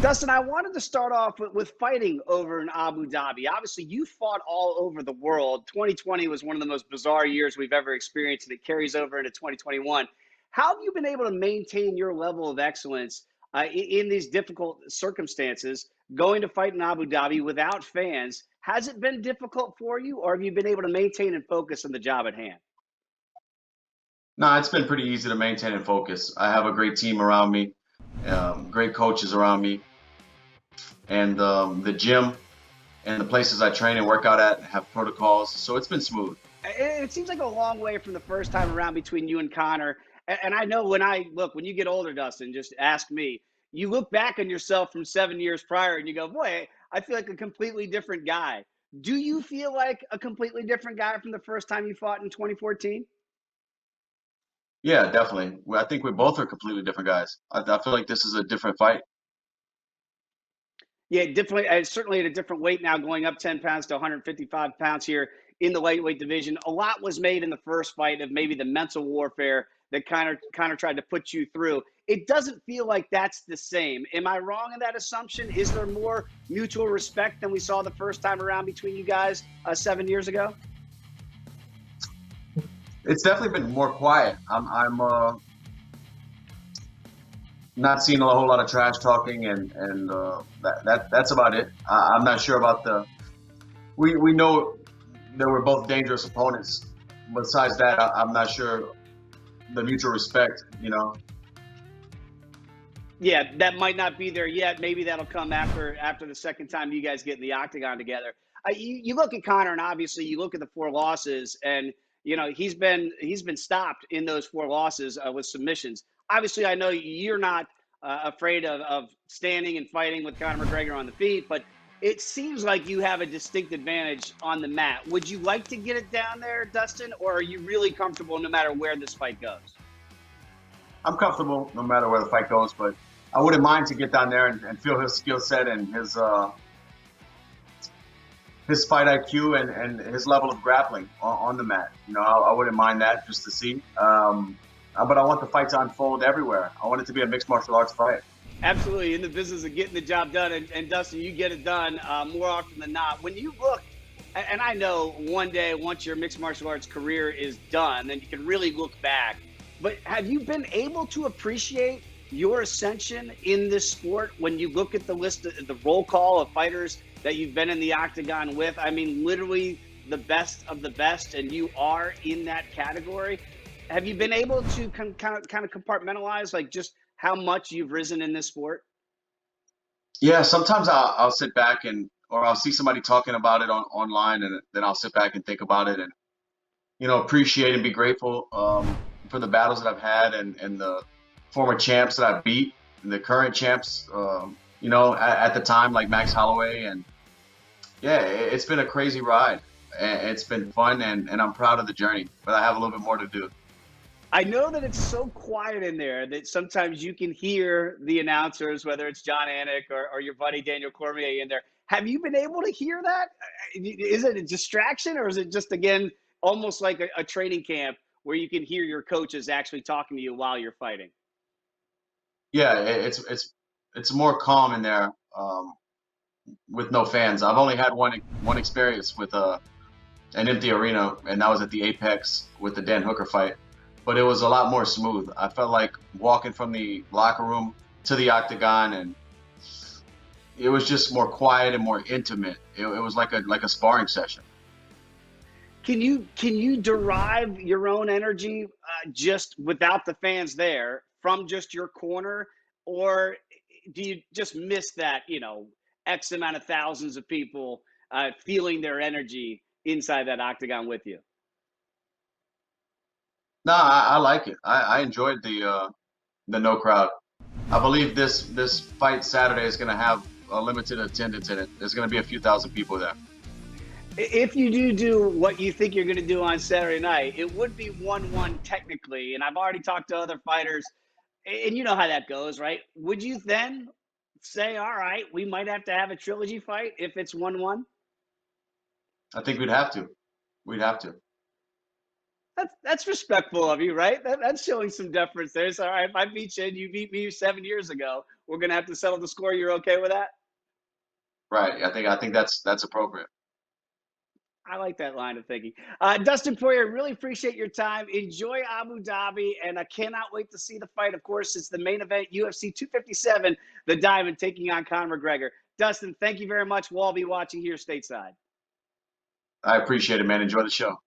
Dustin, I wanted to start off with fighting over in Abu Dhabi. Obviously, you fought all over the world. 2020 was one of the most bizarre years we've ever experienced, and it carries over into 2021. How have you been able to maintain your level of excellence in these difficult circumstances, going to fight in Abu Dhabi without fans? Has it been difficult for you, or have you been able to maintain and focus on the job at hand? No, it's been pretty easy to maintain and focus. I have a great team around me, great coaches around me, and the gym and the places I train and work out at have protocols, so it's been smooth. It seems like a long way from the first time around between you and Connor. And I know when you get older, Dustin, just ask me. You look back on yourself from 7 years prior and you go, boy, I feel like a completely different guy. Do you feel like a completely different guy from the first time you fought in 2014? Yeah, definitely. I think we both are completely different guys. I feel like this is a different fight. Yeah, definitely. Certainly at a different weight now, going up 10 pounds to 155 pounds here in the lightweight division. A lot was made in the first fight of maybe the mental warfare that kind of tried to put you through. It doesn't feel like that's the same. Am I wrong in that assumption? Is there more mutual respect than we saw the first time around between you guys 7 years ago? It's definitely been more quiet. I'm not seeing a whole lot of trash talking, and that's about it. I'm not sure about the. We know that we're both dangerous opponents. Besides that, I'm not sure the mutual respect. Yeah, that might not be there yet. Maybe that'll come after the second time you guys get in the octagon together. You look at Connor, and obviously you look at the four losses, and he's been stopped in those four losses with submissions. Obviously, I know you're not afraid of standing and fighting with Conor McGregor on the feet, but it seems like you have a distinct advantage on the mat. Would you like to get it down there, Dustin, or are you really comfortable no matter where this fight goes? I'm comfortable no matter where the fight goes, but I wouldn't mind to get down there and feel his skill set and his fight IQ and his level of grappling on the mat. I wouldn't mind that just to see. But I want the fight to unfold everywhere. I want it to be a mixed martial arts fight. Absolutely, in the business of getting the job done, and Dustin, you get it done more often than not. When you look, and I know one day once your mixed martial arts career is done, then you can really look back. But have you been able to appreciate your ascension in this sport when you look at the list, the roll call of fighters that you've been in the octagon with? I mean, literally the best of the best, and you are in that category. Have you been able to kind of compartmentalize like just how much you've risen in this sport? Yeah, sometimes I'll sit back or I'll see somebody talking about it online, and then I'll sit back and think about it and appreciate and be grateful for the battles that I've had and the former champs that I beat and the current champs. At the time like Max Holloway, and yeah, it's been a crazy ride. It's been fun, and I'm proud of the journey, but I have a little bit more to do. I know that it's so quiet in there that sometimes you can hear the announcers, whether it's John Anik or your buddy Daniel Cormier in there. Have you been able to hear that? Is it a distraction, or is it just, again, almost like a training camp where you can hear your coaches actually talking to you while you're fighting? Yeah, it's more calm in there, with no fans. I've only had one experience with an empty arena, and that was at the Apex with the Dan Hooker fight. But it was a lot more smooth. I felt like walking from the locker room to the octagon, and it was just more quiet and more intimate. It was like a sparring session. Can you derive your own energy just without the fans there from just your corner, or do you just miss that X amount of thousands of people feeling their energy inside that octagon with you? No, I like it. I enjoyed the no crowd. I believe this fight Saturday is going to have a limited attendance in it. There's going to be a few thousand people there. If you do what you think you're going to do on Saturday night, it would be 1-1 technically. And I've already talked to other fighters, and you know how that goes, right? Would you then say, all right, we might have to have a trilogy fight if it's 1-1? I think we'd have to. We'd have to. That's respectful of you, right? That's showing some deference there. So, all right, if I beat you and you beat me 7 years ago, we're gonna have to settle the score. You're okay with that? Right. I think that's appropriate. I like that line of thinking. Dustin Poirier, really appreciate your time. Enjoy Abu Dhabi, and I cannot wait to see the fight. Of course, it's the main event, UFC 257, the Diamond taking on Conor McGregor. Dustin, thank you very much. We'll all be watching here stateside. I appreciate it, man. Enjoy the show.